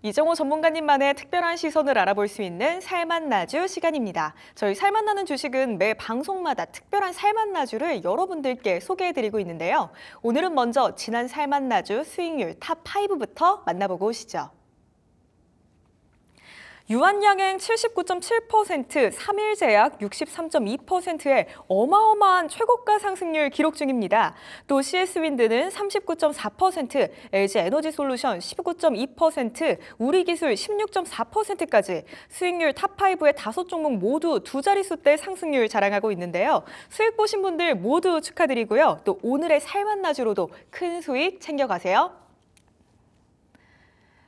이정호 전문가님만의 특별한 시선을 알아볼 수 있는 살맛나주 시간입니다. 저희 살맛나는 주식은 매 방송마다 특별한 살맛나주를 여러분들께 소개해드리고 있는데요. 오늘은 먼저 지난 살맛나주 수익률 탑5부터 만나보고 오시죠. 유한양행 79.7%, 3일제약 63.2%의 어마어마한 최고가 상승률 기록 중입니다. 또 CS윈드는 39.4%, LG에너지솔루션 19.2%, 우리기술 16.4%까지 수익률 탑5의 5종목 모두 두 자릿수대 상승률 자랑하고 있는데요. 수익 보신 분들 모두 축하드리고요. 또 오늘의 살맛나주로도 큰 수익 챙겨가세요.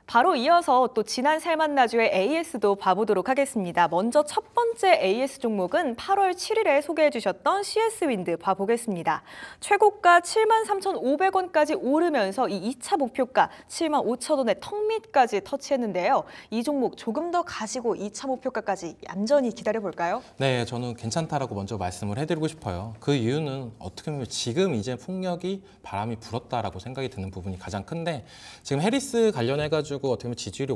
바로 이어서 또 지난 살맛나주의 AS도 봐보도록 하겠습니다. 먼저 첫 번째 AS 종목은 8월 7일에 소개해 주셨던 CS윈드 봐보겠습니다. 최고가 73,500원까지 오르면서 이 2차 목표가 75,000원의 턱밑까지 터치했는데요. 이 종목 조금 더 가지고 2차 목표가까지 얌전히 기다려볼까요? 네, 저는 괜찮다라고 먼저 말씀을 해드리고 싶어요. 그 이유는 어떻게 보면 지금 이제 풍력이 바람이 불었다라고 생각이 드는 부분이 가장 큰데, 지금 해리스 관련해가지고 어떻게 보면 지지율이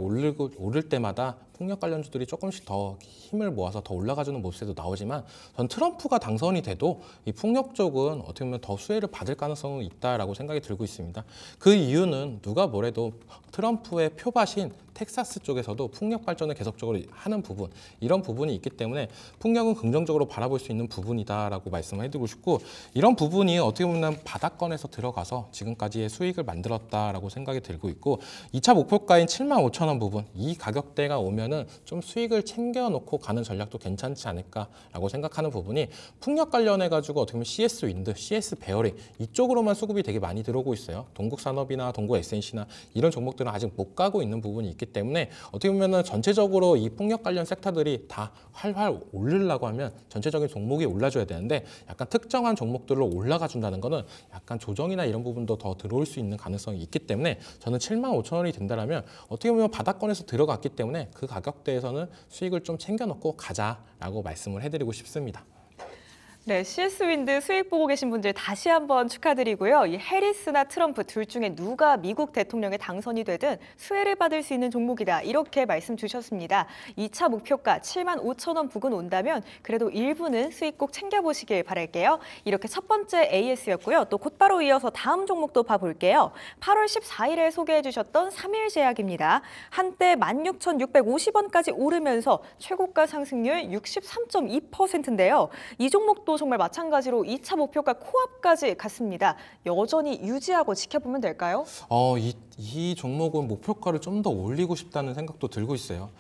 오를 때마다 풍력 관련주들이 조금씩 더 힘을 모아서 더 올라가주는 모습도 나오지만, 전 트럼프가 당선이 돼도 이 풍력 쪽은 어떻게 보면 더 수혜를 받을 가능성은 있다라고 생각이 들고 있습니다. 그 이유는 누가 뭐래도 트럼프의 표밭인 텍사스 쪽에서도 풍력 발전을 계속적으로 하는 부분, 이런 부분이 있기 때문에 풍력은 긍정적으로 바라볼 수 있는 부분이다라고 말씀을 해드리고 싶고, 이런 부분이 어떻게 보면 바닥권에서 들어가서 지금까지의 수익을 만들었다라고 생각이 들고 있고, 2차 목표가인 75,000원 부분, 이 가격대가 오면은 좀 수익을 챙겨놓고 가는 전략도 괜찮지 않을까라고 생각하는 부분이, 풍력 관련해가지고 어떻게 보면 CS 윈드, CS 베어링 이쪽으로만 수급이 되게 많이 들어오고 있어요. 동국산업이나 동국 SNC나 이런 종목들은 아직 못 가고 있는 부분이 있기 때문에 어떻게 보면 전체적으로 이 풍력 관련 섹터들이 다 활활 오르려고 하면 전체적인 종목이 올라줘야 되는데, 약간 특정한 종목들로 올라가 준다는 거는 약간 조정이나 이런 부분도 더 들어올 수 있는 가능성이 있기 때문에, 저는 75,000원이 된다면 어떻게 보면 바닥권에서 들어갔기 때문에 그 가격대에서는 수익을 좀 챙겨놓고 가자라고 말씀을 해드리고 싶습니다. 네, CS윈드 수익 보고 계신 분들 다시 한번 축하드리고요. 이 해리스나 트럼프 둘 중에 누가 미국 대통령에 당선이 되든 수혜를 받을 수 있는 종목이다, 이렇게 말씀 주셨습니다. 2차 목표가 75,000원 부근 온다면 그래도 일부는 수익 꼭 챙겨보시길 바랄게요. 이렇게 첫 번째 AS였고요. 또 곧바로 이어서 다음 종목도 봐볼게요. 8월 14일에 소개해 주셨던 3일제약입니다. 한때 16,650원까지 오르면서 최고가 상승률 63.2%인데요. 이 종목도 정말 마찬가지로 2차 목표가 코앞까지 갔습니다. 여전히 유지하고 지켜보면 될까요? 이 종목은 목표가를 좀 더 올리고 싶다는 생각도 들고 있어요.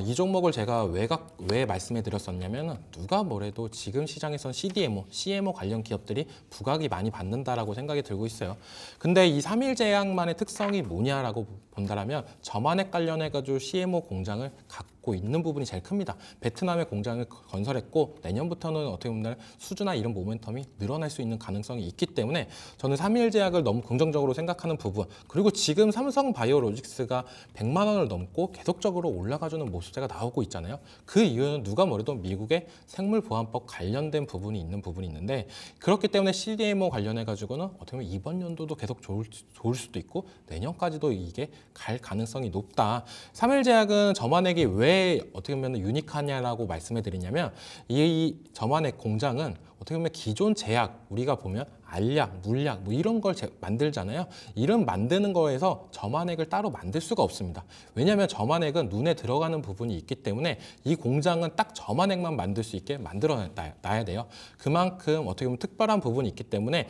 이 종목을 제가 왜 말씀해 드렸었냐면, 누가 뭐래도 지금 시장에선 CMO 관련 기업들이 부각이 많이 받는다라고 생각이 들고 있어요. 근데 이 3일제약만의 특성이 뭐냐라고 본다라면, 저만액 관련해가지고 CMO 공장을 갖고 있는 부분이 제일 큽니다. 베트남에 공장을 건설했고, 내년부터는 어떻게 보면 수주나 이런 모멘텀이 늘어날 수 있는 가능성이 있기 때문에 저는 3일제약을 너무 긍정적으로 생각하는 부분, 그리고 지금 삼성바이오로직스가 100만 원을 넘고 계속적으로 올라가주는 모습세가 나오고 있잖아요. 그 이유는 누가 뭐래도 미국의 생물보안법 관련된 부분이 있는데, 그렇기 때문에 CDMO 관련해가지고는 어떻게 보면 이번 연도도 계속 좋을 수도 있고 내년까지도 이게 갈 가능성이 높다. 3일제약은 저만액이 왜 어떻게 보면 유니크하냐라고 말씀해 드리냐면, 이 저만액 공장은 어떻게 보면 기존 제약, 우리가 보면 알약, 물약 뭐 이런 걸 만들잖아요. 이런 만드는 거에서 저만액을 따로 만들 수가 없습니다. 왜냐하면 저만액은 눈에 들어가는 부분이 있기 때문에 이 공장은 딱 저만액만 만들 수 있게 만들어놔야 돼요. 그만큼 어떻게 보면 특별한 부분이 있기 때문에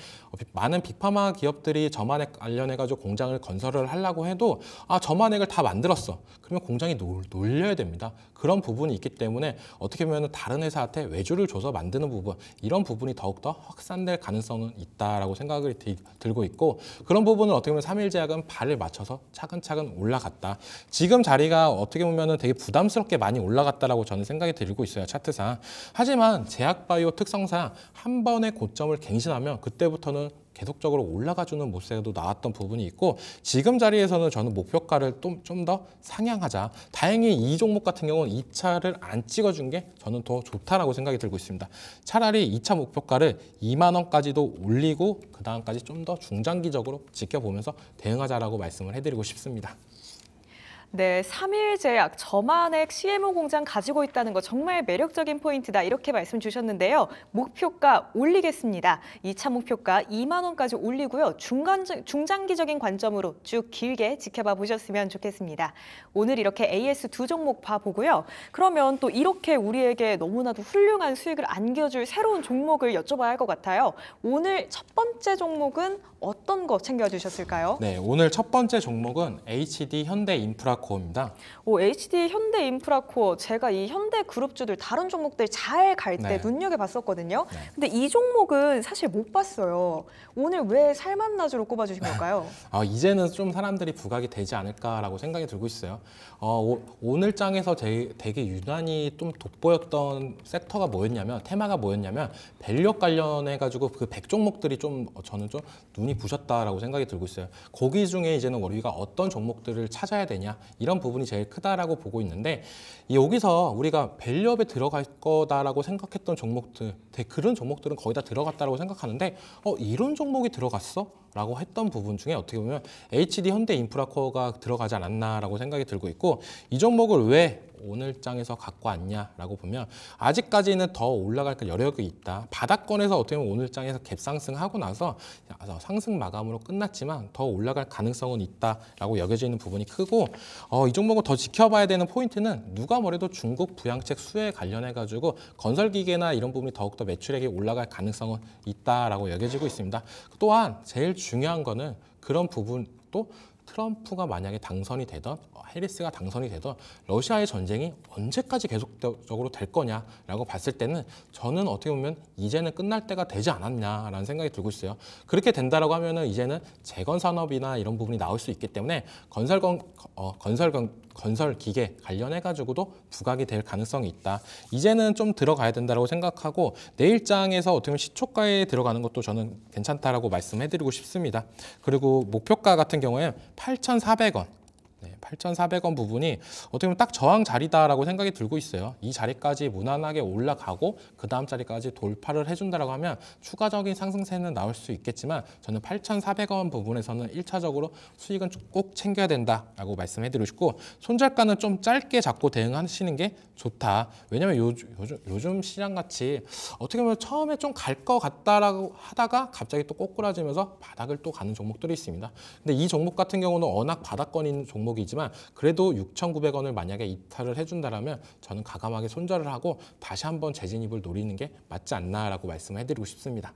많은 빅파마 기업들이 저만액 관련해가지고 공장을 건설을 하려고 해도 저만액을 다 만들었어. 그러면 공장이 놀려야 됩니다. 그런 부분이 있기 때문에 어떻게 보면 다른 회사한테 외주를 줘서 만드는 부분, 이런 부분이 더욱더 확산될 가능성은 있다라고 생각을 들고 있고, 그런 부분을 어떻게 보면 3일제약은 발을 맞춰서 차근차근 올라갔다. 지금 자리가 어떻게 보면 되게 부담스럽게 많이 올라갔다라고 저는 생각이 들고 있어요, 차트상. 하지만 제약바이오 특성상 한 번의 고점을 갱신하면 그때부터는 계속적으로 올라가주는 모습도 나왔던 부분이 있고, 지금 자리에서는 저는 목표가를 좀 더 상향하자. 다행히 이 종목 같은 경우는 2차를 안 찍어준 게 저는 더 좋다라고 생각이 들고 있습니다. 차라리 2차 목표가를 2만 원까지도 올리고 그 다음까지 좀 더 중장기적으로 지켜보면서 대응하자라고 말씀을 해드리고 싶습니다. 네, 3일 제약, 저만의 CMO 공장 가지고 있다는 거 정말 매력적인 포인트다. 이렇게 말씀 주셨는데요. 목표가 올리겠습니다. 2차 목표가 2만 원까지 올리고요. 중장기적인 관점으로 쭉 길게 지켜봐 보셨으면 좋겠습니다. 오늘 이렇게 AS 두 종목 봐보고요. 그러면 또 이렇게 우리에게 너무나도 훌륭한 수익을 안겨줄 새로운 종목을 여쭤봐야 할 것 같아요. 오늘 첫 번째 종목은 어떤 거 챙겨주셨을까요? 네, 오늘 첫 번째 종목은 HD 현대인프라코어입니다. HD 현대인프라코어, 제가 이 현대그룹주들 다른 종목들 잘 갈 때 네. 눈여겨봤었거든요. 네. 근데 이 종목은 사실 못 봤어요. 오늘 왜 살만나주로 꼽아주신 걸까요? 이제는 좀 사람들이 부각이 되지 않을까라고 생각이 들고 있어요. 오늘 장에서 되게 유난히 좀 돋보였던 섹터가 뭐였냐면, 테마가 뭐였냐면 밸류업 관련해가지고 그 100종목들이 좀 저는 좀 눈이 부셨다라고 생각이 들고 있어요. 거기 중에 이제는 우리가 어떤 종목들을 찾아야 되냐, 이런 부분이 제일 크다라고 보고 있는데, 여기서 우리가 밸류업에 들어갈 거다라고 생각했던 종목들, 그런 종목들은 거의 다 들어갔다라고 생각하는데, 이런 종목이 들어갔어? 라고 했던 부분 중에 어떻게 보면 HD 현대인프라코어가 들어가지 않았나라고 생각이 들고 있고, 이 종목을 왜 오늘 장에서 갖고 왔냐라고 보면 아직까지는 더 올라갈 여력이 있다. 바닥권에서 어떻게 보면 오늘 장에서 갭상승하고 나서 상승 마감으로 끝났지만 더 올라갈 가능성은 있다라고 여겨지는 부분이 크고, 이 종목을 더 지켜봐야 되는 포인트는 누가 뭐래도 중국 부양책 수혜에 관련해 가지고 건설기계나 이런 부분이 더욱더 매출액이 올라갈 가능성은 있다라고 여겨지고 있습니다. 또한 제일 중요한 거는 그런 부분, 또 트럼프가 만약에 당선이 되던, 해리스가 당선이 되던 러시아의 전쟁이 언제까지 계속적으로 될 거냐라고 봤을 때는 저는 어떻게 보면 이제는 끝날 때가 되지 않았냐라는 생각이 들고 있어요. 그렇게 된다라고 하면은 이제는 재건 산업이나 이런 부분이 나올 수 있기 때문에 건설 기계 관련해 가지고도 부각이 될 가능성이 있다. 이제는 좀 들어가야 된다고 생각하고, 내일장에서 어떻게 보면 시초가에 들어가는 것도 저는 괜찮다라고 말씀해드리고 싶습니다. 그리고 목표가 같은 경우에 8,400원. 8,400원 부분이 어떻게 보면 딱 저항 자리다라고 생각이 들고 있어요. 이 자리까지 무난하게 올라가고 그 다음 자리까지 돌파를 해준다라고 하면 추가적인 상승세는 나올 수 있겠지만, 저는 8,400원 부분에서는 1차적으로 수익은 꼭 챙겨야 된다라고 말씀해드리고 싶고, 손절가는 좀 짧게 잡고 대응하시는 게 좋다. 왜냐하면 요즘 시장같이 어떻게 보면 처음에 좀 갈 것 같다라고 하다가 갑자기 또 꼬꾸라지면서 바닥을 또 가는 종목들이 있습니다. 근데 이 종목 같은 경우는 워낙 바닥권인 종목이지만 그래도 6,900원을 만약에 이탈을 해준다라면 저는 과감하게 손절을 하고 다시 한번 재진입을 노리는 게 맞지 않나라고 말씀해드리고 싶습니다.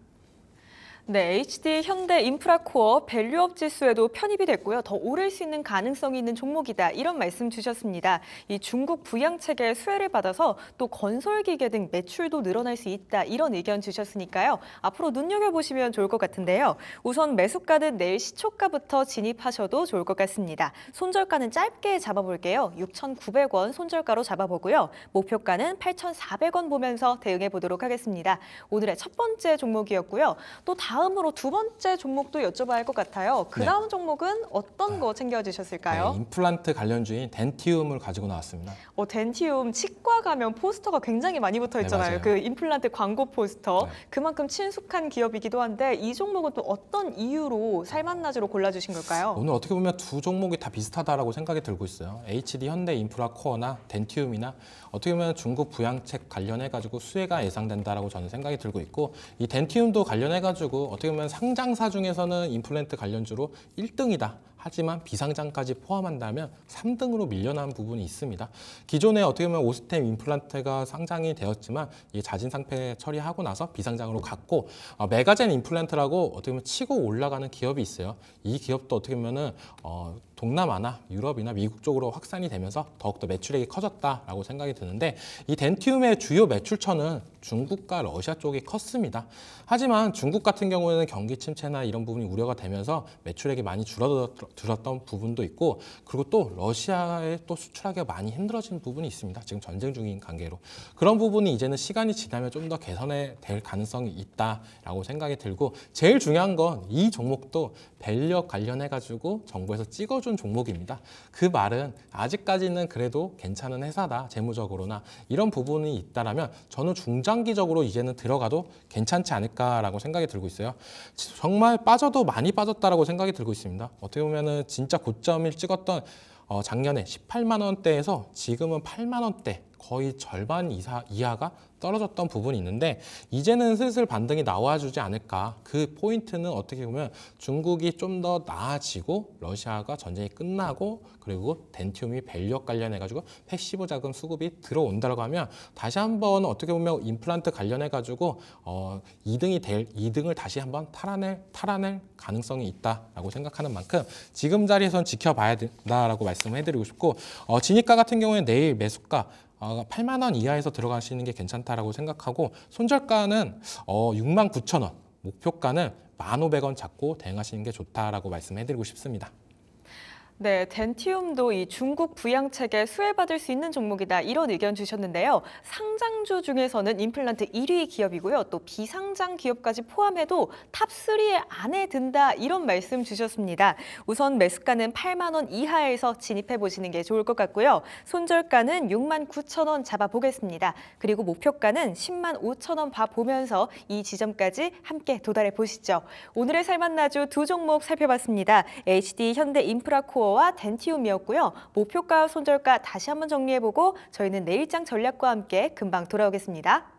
네, HD 현대인프라코어 밸류업 지수에도 편입이 됐고요. 더 오를 수 있는 가능성이 있는 종목이다. 이런 말씀 주셨습니다. 이 중국 부양책의 수혜를 받아서 또 건설기계 등 매출도 늘어날 수 있다. 이런 의견 주셨으니까요. 앞으로 눈여겨보시면 좋을 것 같은데요. 우선 매수가는 내일 시초가부터 진입하셔도 좋을 것 같습니다. 손절가는 짧게 잡아볼게요. 6,900원 손절가로 잡아보고요. 목표가는 8,400원 보면서 대응해 보도록 하겠습니다. 오늘의 첫 번째 종목이었고요. 또 다음으로 두 번째 종목도 여쭤봐야 할 것 같아요. 그 다음 종목은 어떤 거 챙겨주셨을까요? 네, 임플란트 관련주인 덴티움을 가지고 나왔습니다. 덴티움 치과 가면 포스터가 굉장히 많이 붙어 있잖아요. 네, 그 임플란트 광고 포스터. 네. 그만큼 친숙한 기업이기도 한데 이 종목은 또 어떤 이유로 살만나주로 골라주신 걸까요? 오늘 어떻게 보면 두 종목이 다 비슷하다라고 생각이 들고 있어요. HD 현대인프라코어나 덴티움이나 어떻게 보면 중국 부양책 관련해가지고 수혜가 예상된다라고 저는 생각이 들고 있고, 이 덴티움도 관련해가지고 어떻게 보면 상장사 중에서는 임플란트 관련주로 1등이다. 하지만 비상장까지 포함한다면 3등으로 밀려난 부분이 있습니다. 기존에 어떻게 보면 오스템 임플란트가 상장이 되었지만 이 자진 상폐 처리하고 나서 비상장으로 갔고, 메가젠 임플란트라고 어떻게 보면 치고 올라가는 기업이 있어요. 이 기업도 어떻게 보면은 동남아나 유럽이나 미국 쪽으로 확산이 되면서 더욱더 매출액이 커졌다라고 생각이 드는데, 이 덴티움의 주요 매출처는 중국과 러시아 쪽이 컸습니다. 하지만 중국 같은 경우에는 경기 침체나 이런 부분이 우려가 되면서 매출액이 많이 줄었던 부분도 있고, 그리고 또 러시아에 또 수출하기가 많이 힘들어진 부분이 있습니다. 지금 전쟁 중인 관계로. 그런 부분이 이제는 시간이 지나면 좀 더 개선이 될 가능성이 있다라고 생각이 들고, 제일 중요한 건 이 종목도 밸류업 관련해가지고 정부에서 찍어준 종목입니다. 그 말은 아직까지는 그래도 괜찮은 회사다, 재무적으로나 이런 부분이 있다라면 저는 중장기적으로 이제는 들어가도 괜찮지 않을까라고 생각이 들고 있어요. 정말 빠져도 많이 빠졌다라고 생각이 들고 있습니다. 어떻게 보면은 진짜 고점을 찍었던 작년에 18만 원대에서 지금은 8만 원대 거의 절반 이하가 떨어졌던 부분이 있는데 이제는 슬슬 반등이 나와주지 않을까. 그 포인트는 어떻게 보면 중국이 좀 더 나아지고 러시아가 전쟁이 끝나고 그리고 덴티움이 밸류업 관련해가지고 패시브 자금 수급이 들어온다고 하면 다시 한번 어떻게 보면 임플란트 관련해가지고 이등을 다시 한번 탈환할 가능성이 있다라고 생각하는 만큼 지금 자리에선 지켜봐야 된다라고 말씀해드리고 싶고 진입가 같은 경우에 내일 매수가 8만 원 이하에서 들어가시는 게 괜찮다라고 생각하고 손절가는 6만 9천 원, 목표가는 1,500원 잡고 대응하시는 게 좋다라고 말씀해드리고 싶습니다. 네, 덴티움도 이 중국 부양책에 수혜받을 수 있는 종목이다 이런 의견 주셨는데요. 상장주 중에서는 임플란트 1위 기업이고요. 또 비상장 기업까지 포함해도 탑3의 안에 든다 이런 말씀 주셨습니다. 우선 매수가는 8만 원 이하에서 진입해 보시는 게 좋을 것 같고요. 손절가는 6만 9천 원 잡아보겠습니다. 그리고 목표가는 10만 5천 원 봐보면서 이 지점까지 함께 도달해 보시죠. 오늘의 살만나주 두 종목 살펴봤습니다. HD 현대인프라코어와 덴티움이었고요. 목표가, 손절가 다시 한번 정리해보고 저희는 내일장 전략과 함께 금방 돌아오겠습니다.